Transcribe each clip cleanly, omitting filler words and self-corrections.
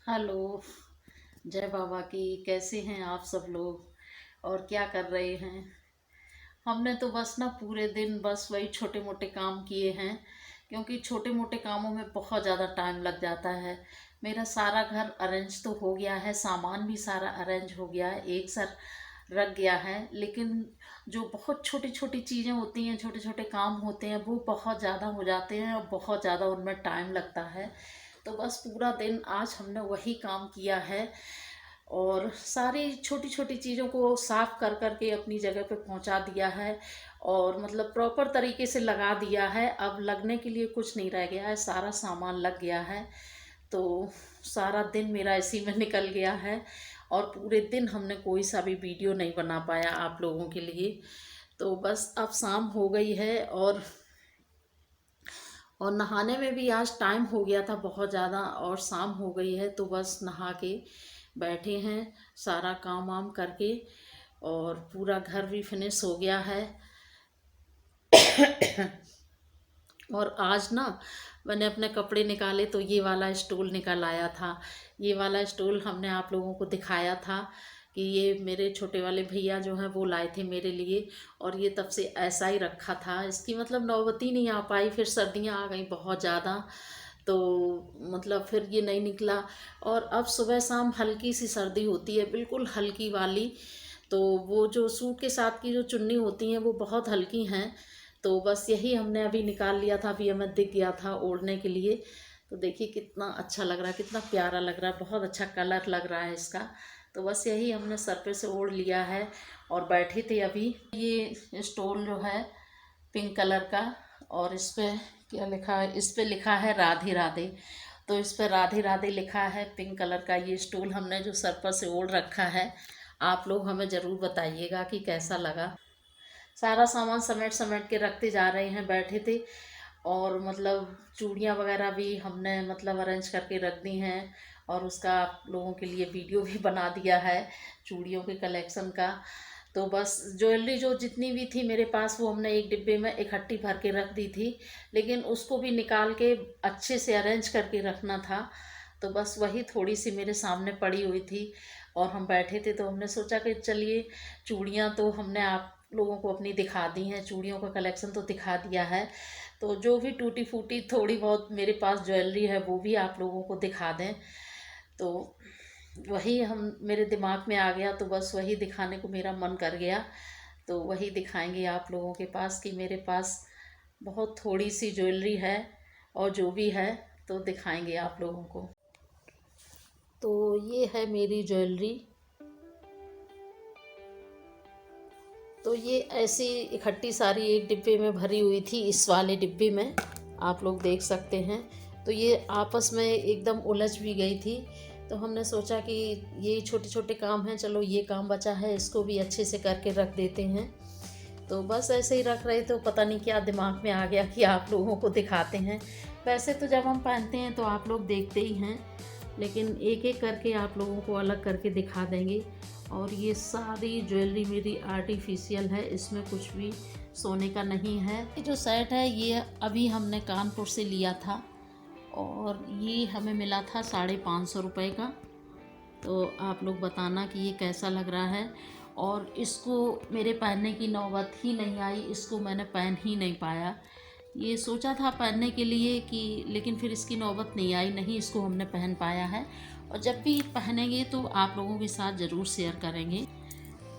Hello. जय बाबा की। कैसे हैं आप सब लोग और क्या कर रहे हैं? हमने तो बस ना पूरे दिन बस वही छोटे मोटे काम किए हैं, क्योंकि छोटे मोटे कामों में बहुत ज़्यादा टाइम लग जाता है। मेरा सारा घर अरेंज तो हो गया है, सामान भी सारा अरेंज हो गया है, एक सर रख गया है, लेकिन जो बहुत छोटी छोटी चीज़ें होती हैं, छोटे छोटे काम होते हैं, वो बहुत ज़्यादा हो जाते हैं और बहुत ज़्यादा उनमें टाइम लगता है। तो बस पूरा दिन आज हमने वही काम किया है और सारी छोटी छोटी चीज़ों को साफ कर कर के अपनी जगह पे पहुंचा दिया है और मतलब प्रॉपर तरीके से लगा दिया है। अब लगने के लिए कुछ नहीं रह गया है, सारा सामान लग गया है। तो सारा दिन मेरा इसी में निकल गया है और पूरे दिन हमने कोई सा भी वीडियो नहीं बना पाया आप लोगों के लिए। तो बस अब शाम हो गई है और नहाने में भी आज टाइम हो गया था बहुत ज़्यादा और शाम हो गई है, तो बस नहा के बैठे हैं सारा काम वाम करके और पूरा घर भी फिनिश हो गया है। और आज ना मैंने अपने कपड़े निकाले तो ये वाला स्टूल निकल आया था। ये वाला स्टूल हमने आप लोगों को दिखाया था कि ये मेरे छोटे वाले भैया जो हैं वो लाए थे मेरे लिए, और ये तब से ऐसा ही रखा था। इसकी मतलब नौबती नहीं आ पाई, फिर सर्दियाँ आ गई बहुत ज़्यादा, तो मतलब फिर ये नहीं निकला। और अब सुबह शाम हल्की सी सर्दी होती है, बिल्कुल हल्की वाली। तो वो जो सूट के साथ की जो चुन्नी होती हैं वो बहुत हल्की हैं। तो बस यही हमने अभी निकाल लिया था, अभी हमें दिख गया था ओढ़ने के लिए। तो देखिए कितना अच्छा लग रहा है, कितना प्यारा लग रहा है, बहुत अच्छा कलर लग रहा है इसका। तो बस यही हमने सर पे से ओढ़ लिया है और बैठे थे अभी। ये स्टोल जो है पिंक कलर का, और इस पे क्या लिखा है, इस पे लिखा है राधे राधे। तो इस पे राधे राधे लिखा है, पिंक कलर का ये स्टूल हमने जो सर पर से ओढ़ रखा है। आप लोग हमें ज़रूर बताइएगा कि कैसा लगा। सारा सामान समेट समेट के रखते जा रहे हैं, बैठे थे। और मतलब चूड़ियाँ वगैरह भी हमने मतलब अरेंज करके रख दी हैं और उसका आप लोगों के लिए वीडियो भी बना दिया है चूड़ियों के कलेक्शन का। तो बस ज्वेलरी जो जितनी भी थी मेरे पास वो हमने एक डिब्बे में इकट्ठी भर के रख दी थी, लेकिन उसको भी निकाल के अच्छे से अरेंज करके रखना था। तो बस वही थोड़ी सी मेरे सामने पड़ी हुई थी और हम बैठे थे, तो हमने सोचा कि चलिए चूड़ियाँ तो हमने आप लोगों को अपनी दिखा दी हैं, चूड़ियों का कलेक्शन तो दिखा दिया है। तो जो भी टूटी फूटी थोड़ी बहुत मेरे पास ज्वेलरी है वो भी आप लोगों को दिखा दें। तो वही हम मेरे दिमाग में आ गया, तो बस वही दिखाने को मेरा मन कर गया। तो वही दिखाएंगे आप लोगों के पास कि मेरे पास बहुत थोड़ी सी ज्वेलरी है और जो भी है तो दिखाएंगे आप लोगों को। तो ये है मेरी ज्वेलरी। तो ये ऐसी इकट्ठी सारी एक डिब्बे में भरी हुई थी, इस वाले डिब्बे में आप लोग देख सकते हैं। तो ये आपस में एकदम उलझ भी गई थी। तो हमने सोचा कि ये छोटे छोटे काम हैं, चलो ये काम बचा है इसको भी अच्छे से करके रख देते हैं। तो बस ऐसे ही रख रहे, तो पता नहीं क्या दिमाग में आ गया कि आप लोगों को दिखाते हैं। वैसे तो जब हम पहनते हैं तो आप लोग देखते ही हैं, लेकिन एक एक करके आप लोगों को अलग करके दिखा देंगे। और ये सारी ज्वेलरी मेरी आर्टिफिशियल है, इसमें कुछ भी सोने का नहीं है। ये जो सेट है ये अभी हमने कानपुर से लिया था और ये हमें मिला था 550 रुपये का। तो आप लोग बताना कि ये कैसा लग रहा है। और इसको मेरे पहनने की नौबत ही नहीं आई, इसको मैंने पहन ही नहीं पाया। ये सोचा था पहनने के लिए कि, लेकिन फिर इसकी नौबत नहीं आई, नहीं इसको हमने पहन पाया है। और जब भी पहनेंगे तो आप लोगों के साथ ज़रूर शेयर करेंगे।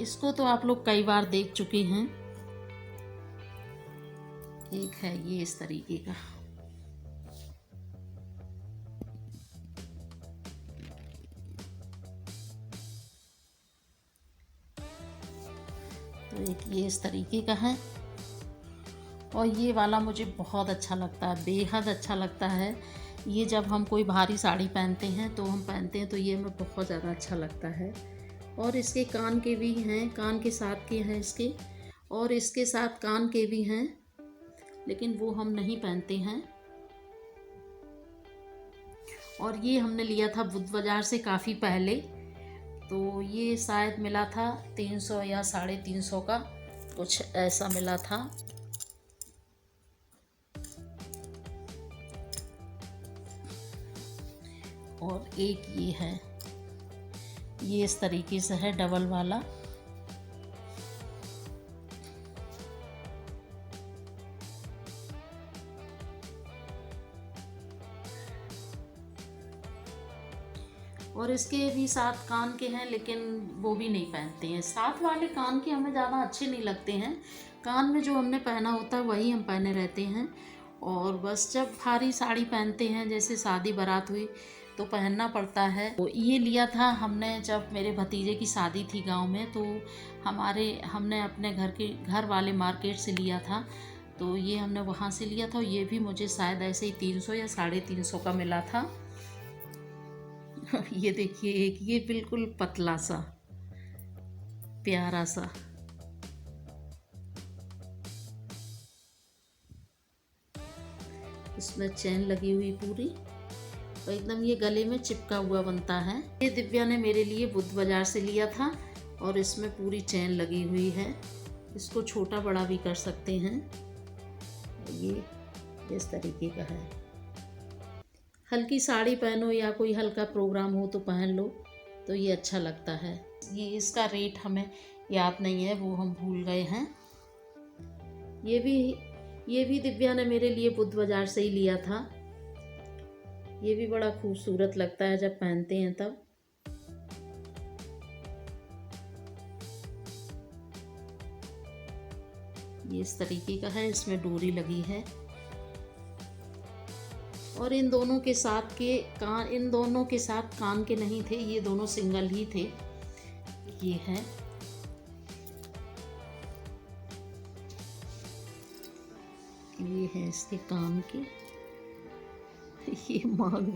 इसको तो आप लोग कई बार देख चुके हैं। एक है ये इस तरीके का। तो एक ये इस तरीके का है और ये वाला मुझे बहुत अच्छा लगता है, बेहद अच्छा लगता है। ये जब हम कोई भारी साड़ी पहनते हैं तो हम पहनते हैं तो ये हमें बहुत ज़्यादा अच्छा लगता है। और इसके कान के भी हैं, कान के साथ के हैं इसके, और इसके साथ कान के भी हैं, लेकिन वो हम नहीं पहनते हैं। और ये हमने लिया था बुद्ध बाज़ार से काफ़ी पहले, तो ये शायद मिला था 300 या 350 का, कुछ ऐसा मिला था। और एक ये है, ये इस तरीके से है डबल वाला। और इसके भी 7 कान के हैं, लेकिन वो भी नहीं पहनते हैं। 7 वाले कान के हमें ज़्यादा अच्छे नहीं लगते हैं। कान में जो हमने पहना होता है वही हम पहने रहते हैं। और बस जब भारी साड़ी पहनते हैं, जैसे शादी बारात हुई, तो पहनना पड़ता है। तो ये लिया था हमने जब मेरे भतीजे की शादी थी गांव में, तो हमने अपने घर वाले मार्केट से लिया था। तो ये हमने वहाँ से लिया था। ये भी मुझे शायद ऐसे ही 300 या 350 का मिला था। ये देखिए, एक ये बिल्कुल पतला सा प्यारा सा, इसमें चैन लगी हुई पूरी, और एकदम ये गले में चिपका हुआ बनता है। ये दिव्या ने मेरे लिए बुद्ध बाजार से लिया था, और इसमें पूरी चैन लगी हुई है। इसको छोटा बड़ा भी कर सकते हैं। ये इस तरीके का है। हल्की साड़ी पहनो या कोई हल्का प्रोग्राम हो तो पहन लो, तो ये अच्छा लगता है। ये इसका रेट हमें याद नहीं है, वो हम भूल गए हैं। ये भी दिव्या ने मेरे लिए बुद्ध बाजार से ही लिया था। ये भी बड़ा खूबसूरत लगता है जब पहनते हैं तब। ये इस तरीके का है, इसमें डोरी लगी है। और इन दोनों के साथ कान के नहीं थे, ये दोनों सिंगल ही थे। ये है, ये है इसके कान के। ये मांग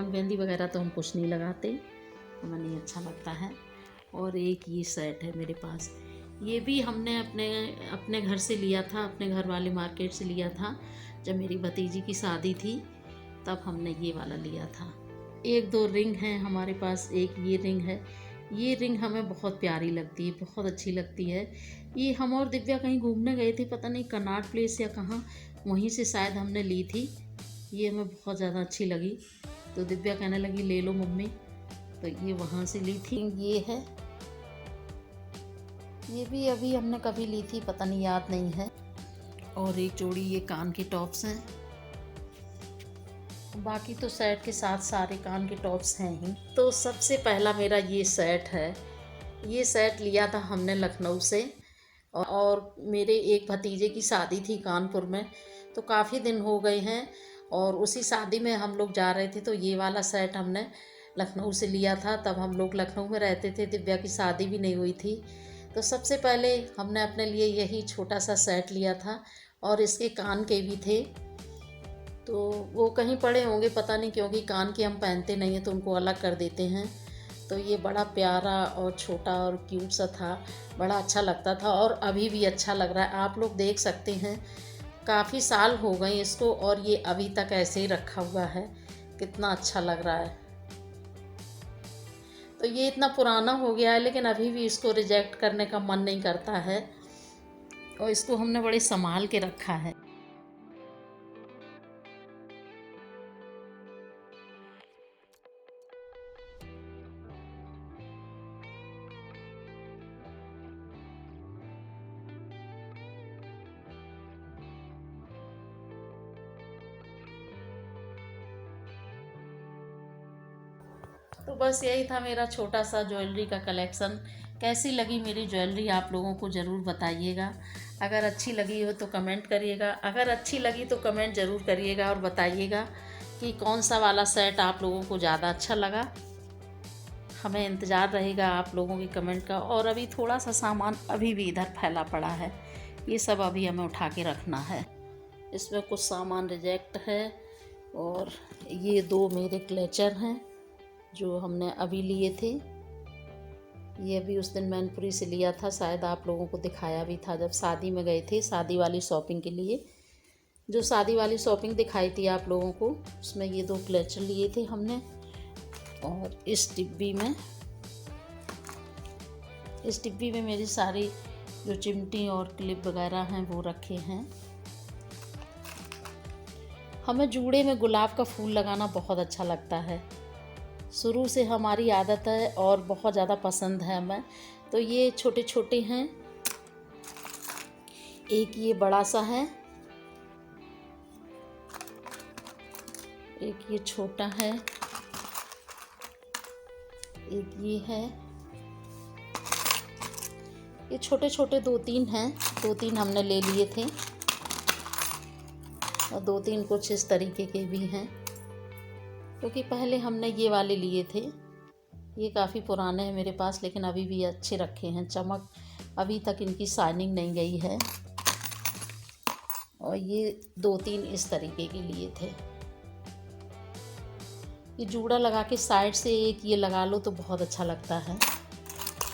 बेंदी वगैरह तो हम कुछ नहीं लगाते, हमें नहीं अच्छा लगता है। और एक ये सेट है मेरे पास, ये भी हमने अपने घर से लिया था, अपने घर वाले मार्केट से लिया था। जब मेरी भतीजी की शादी थी तब हमने ये वाला लिया था। 1-2 रिंग हैं हमारे पास। एक ये रिंग है, ये रिंग हमें बहुत प्यारी लगती है, बहुत अच्छी लगती है। ये हम और दिव्या कहीं घूमने गए थे, पता नहीं कनॉट प्लेस या कहाँ, वहीं से शायद हमने ली थी। ये हमें बहुत ज़्यादा अच्छी लगी, तो दिव्या कहने लगी ले लो मम्मी, तो ये वहाँ से ली थी। ये है, ये भी अभी हमने कभी ली थी, पता नहीं, याद नहीं है। और एक जोड़ी ये कान के टॉप्स हैं। बाकी तो सेट के साथ सारे कान के टॉप्स हैं ही। तो सबसे पहला मेरा ये सेट है। ये सेट लिया था हमने लखनऊ से, और मेरे एक भतीजे की शादी थी कानपुर में, तो काफ़ी दिन हो गए हैं, और उसी शादी में हम लोग जा रहे थे। तो ये वाला सेट हमने लखनऊ से लिया था। तब हम लोग लखनऊ में रहते थे, दिव्या की शादी भी नहीं हुई थी। तो सबसे पहले हमने अपने लिए यही छोटा सा सेट लिया था, और इसके कान के भी थे। तो वो कहीं पड़े होंगे, पता नहीं, क्योंकि कान के हम पहनते नहीं हैं तो उनको अलग कर देते हैं। तो ये बड़ा प्यारा और छोटा और क्यूट सा था, बड़ा अच्छा लगता था, और अभी भी अच्छा लग रहा है। आप लोग देख सकते हैं, काफ़ी साल हो गए इसको, और ये अभी तक ऐसे ही रखा हुआ है। कितना अच्छा लग रहा है। तो ये इतना पुराना हो गया है, लेकिन अभी भी इसको रिजेक्ट करने का मन नहीं करता है, और इसको हमने बड़े संभाल के रखा है। तो बस यही था मेरा छोटा सा ज्वेलरी का कलेक्शन। कैसी लगी मेरी ज्वेलरी आप लोगों को ज़रूर बताइएगा। अगर अच्छी लगी हो तो कमेंट करिएगा, अगर अच्छी लगी तो कमेंट ज़रूर करिएगा, और बताइएगा कि कौन सा वाला सेट आप लोगों को ज़्यादा अच्छा लगा। हमें इंतज़ार रहेगा आप लोगों के कमेंट का। और अभी थोड़ा सा सामान अभी भी इधर फैला पड़ा है, ये सब अभी हमें उठा के रखना है। इसमें कुछ सामान रिजेक्ट है, और ये 2 मेरे क्लेचर हैं जो हमने अभी लिए थे। ये अभी उस दिन मैनपुरी से लिया था, शायद आप लोगों को दिखाया भी था जब शादी में गए थे, शादी वाली शॉपिंग के लिए। जो शादी वाली शॉपिंग दिखाई थी आप लोगों को, उसमें ये 2 क्लेचर लिए थे हमने। और इस डिब्बी में मेरी सारी जो चिमटी और क्लिप वगैरह हैं वो रखे हैं। हमें जूड़े में गुलाब का फूल लगाना बहुत अच्छा लगता है, शुरू से हमारी आदत है और बहुत ज़्यादा पसंद है हमें। तो ये छोटे छोटे हैं, एक ये बड़ा सा है, एक ये छोटा है, एक ये है। ये छोटे छोटे 2-3 हैं, 2-3 हमने ले लिए थे और 2-3 कुछ इस तरीके के भी हैं, क्योंकि पहले हमने ये वाले लिए थे। ये काफ़ी पुराने हैं मेरे पास, लेकिन अभी भी अच्छे रखे हैं, चमक अभी तक इनकी शाइनिंग नहीं गई है। और ये 2-3 इस तरीके के लिए थे। ये जूड़ा लगा के साइड से एक ये लगा लो तो बहुत अच्छा लगता है।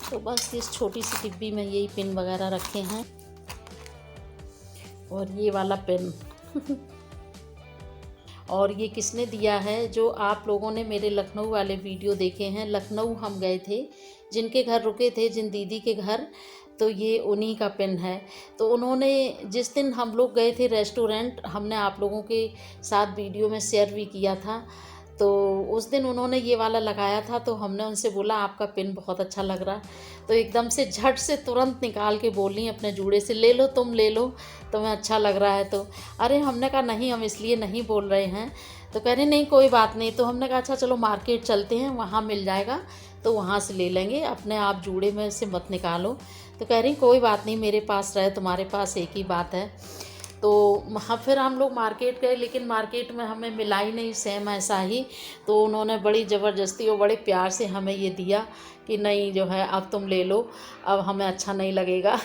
तो बस इस छोटी सी डिब्बी में यही पिन वगैरह रखे हैं। और ये वाला पिन और ये किसने दिया है, जो आप लोगों ने मेरे लखनऊ वाले वीडियो देखे हैं। लखनऊ हम गए थे, जिनके घर रुके थे, जिन दीदी के घर, तो ये उन्हीं का पिन है। तो उन्होंने जिस दिन हम लोग गए थे रेस्टोरेंट, हमने आप लोगों के साथ वीडियो में शेयर भी किया था, तो उस दिन उन्होंने ये वाला लगाया था। तो हमने उनसे बोला आपका पिन बहुत अच्छा लग रहा, तो एकदम से झट से तुरंत निकाल के बोली अपने जूड़े से, ले लो तुम ले लो, तुम्हें अच्छा लग रहा है तो। अरे हमने कहा नहीं, हम इसलिए नहीं बोल रहे हैं। तो कह रहे नहीं कोई बात नहीं। तो हमने कहा अच्छा चलो मार्केट चलते हैं, वहाँ मिल जाएगा तो वहाँ से ले लेंगे, अपने आप जूड़े में से मत निकालो। तो कह रही कोई बात नहीं, मेरे पास रहे तुम्हारे पास एक ही बात है। तो वहाँ फिर हम लोग मार्केट गए, लेकिन मार्केट में हमें मिला ही नहीं सेम ऐसा ही। तो उन्होंने बड़ी ज़बरदस्ती और बड़े प्यार से हमें ये दिया कि नहीं जो है अब तुम ले लो, अब हमें अच्छा नहीं लगेगा।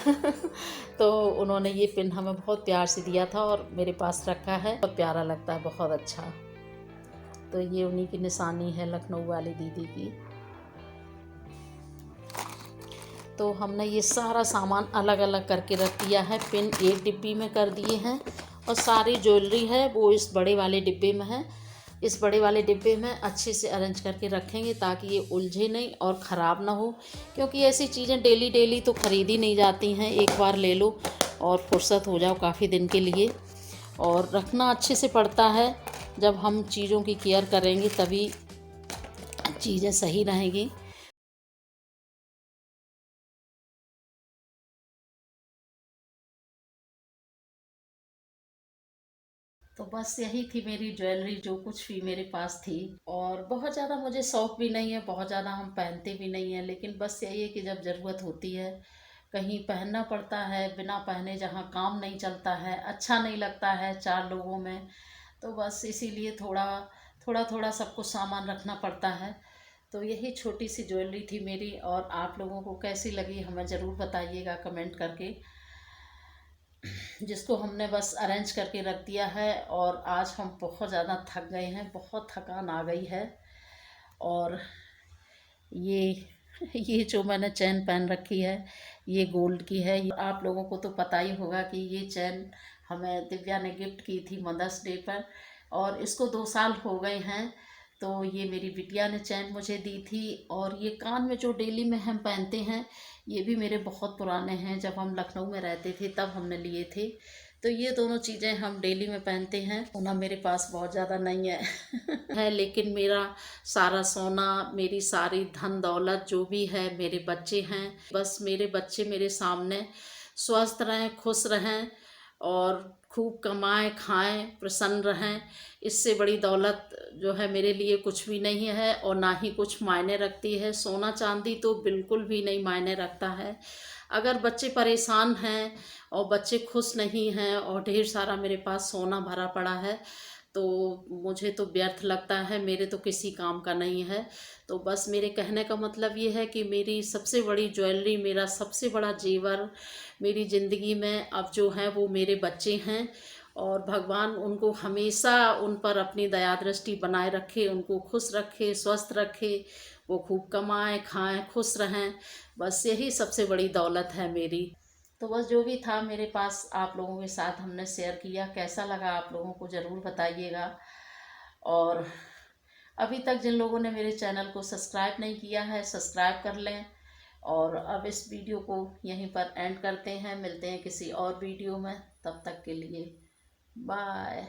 तो उन्होंने ये पिन हमें बहुत प्यार से दिया था और मेरे पास रखा है, बहुत प्यारा लगता है, बहुत अच्छा। तो ये उन्हीं की निशानी है, लखनऊ वाली दीदी की। तो हमने ये सारा सामान अलग अलग करके रख दिया है। पिन एक डिब्बी में कर दिए हैं और सारी ज्वेलरी है वो इस बड़े वाले डिब्बे में है। इस बड़े वाले डिब्बे में अच्छे से अरेंज करके रखेंगे ताकि ये उलझे नहीं और ख़राब ना हो, क्योंकि ऐसी चीज़ें डेली डेली तो ख़रीदी नहीं जाती हैं। एक बार ले लो और फुर्सत हो जाओ काफ़ी दिन के लिए। और रखना अच्छे से पड़ता है, जब हम चीज़ों की केयर करेंगे तभी चीज़ें सही रहेंगी। तो बस यही थी मेरी ज्वेलरी, जो कुछ भी मेरे पास थी। और बहुत ज़्यादा मुझे शौक़ भी नहीं है, बहुत ज़्यादा हम पहनते भी नहीं हैं, लेकिन बस यही है कि जब ज़रूरत होती है कहीं पहनना पड़ता है, बिना पहने जहाँ काम नहीं चलता है, अच्छा नहीं लगता है 4 लोगों में, तो बस इसीलिए थोड़ा थोड़ा थोड़ा सब कुछ सामान रखना पड़ता है। तो यही छोटी सी ज्वेलरी थी मेरी, और आप लोगों को कैसी लगी हमें ज़रूर बताइएगा कमेंट करके। जिसको हमने बस अरेंज करके रख दिया है। और आज हम बहुत ज़्यादा थक गए हैं, बहुत थकान आ गई है। और ये ये जो मैंने चैन पहन रखी है ये गोल्ड की है। आप लोगों को तो पता ही होगा कि ये चैन हमें दिव्या ने गिफ्ट की थी मदर्स डे पर, और इसको 2 साल हो गए हैं। तो ये मेरी बिटिया ने चैन मुझे दी थी। और ये कान में जो डेली में हम पहनते हैं ये भी मेरे बहुत पुराने हैं, जब हम लखनऊ में रहते थे तब हमने लिए थे। तो ये दोनों चीज़ें हम डेली में पहनते हैं। सोना मेरे पास बहुत ज़्यादा नहीं है है, लेकिन मेरा सारा सोना, मेरी सारी धन दौलत जो भी है मेरे बच्चे हैं। बस मेरे बच्चे मेरे सामने स्वस्थ रहें, खुश रहें और खूब कमाएं खाएं, प्रसन्न रहें। इससे बड़ी दौलत जो है मेरे लिए कुछ भी नहीं है, और ना ही कुछ मायने रखती है। सोना चांदी तो बिल्कुल भी नहीं मायने रखता है। अगर बच्चे परेशान हैं और बच्चे खुश नहीं हैं और ढेर सारा मेरे पास सोना भरा पड़ा है, तो मुझे तो व्यर्थ लगता है, मेरे तो किसी काम का नहीं है। तो बस मेरे कहने का मतलब ये है कि मेरी सबसे बड़ी ज्वेलरी, मेरा सबसे बड़ा जेवर मेरी ज़िंदगी में अब जो है वो मेरे बच्चे हैं। और भगवान उनको हमेशा उन पर अपनी दया दृष्टि बनाए रखे, उनको खुश रखे, स्वस्थ रखे, वो खूब कमाएं खाएं, खुश रहें। बस यही सबसे बड़ी दौलत है मेरी। तो बस जो भी था मेरे पास आप लोगों के साथ हमने शेयर किया। कैसा लगा आप लोगों को ज़रूर बताइएगा। और अभी तक जिन लोगों ने मेरे चैनल को सब्सक्राइब नहीं किया है, सब्सक्राइब कर लें। और अब इस वीडियो को यहीं पर एंड करते हैं, मिलते हैं किसी और वीडियो में, तब तक के लिए बाय।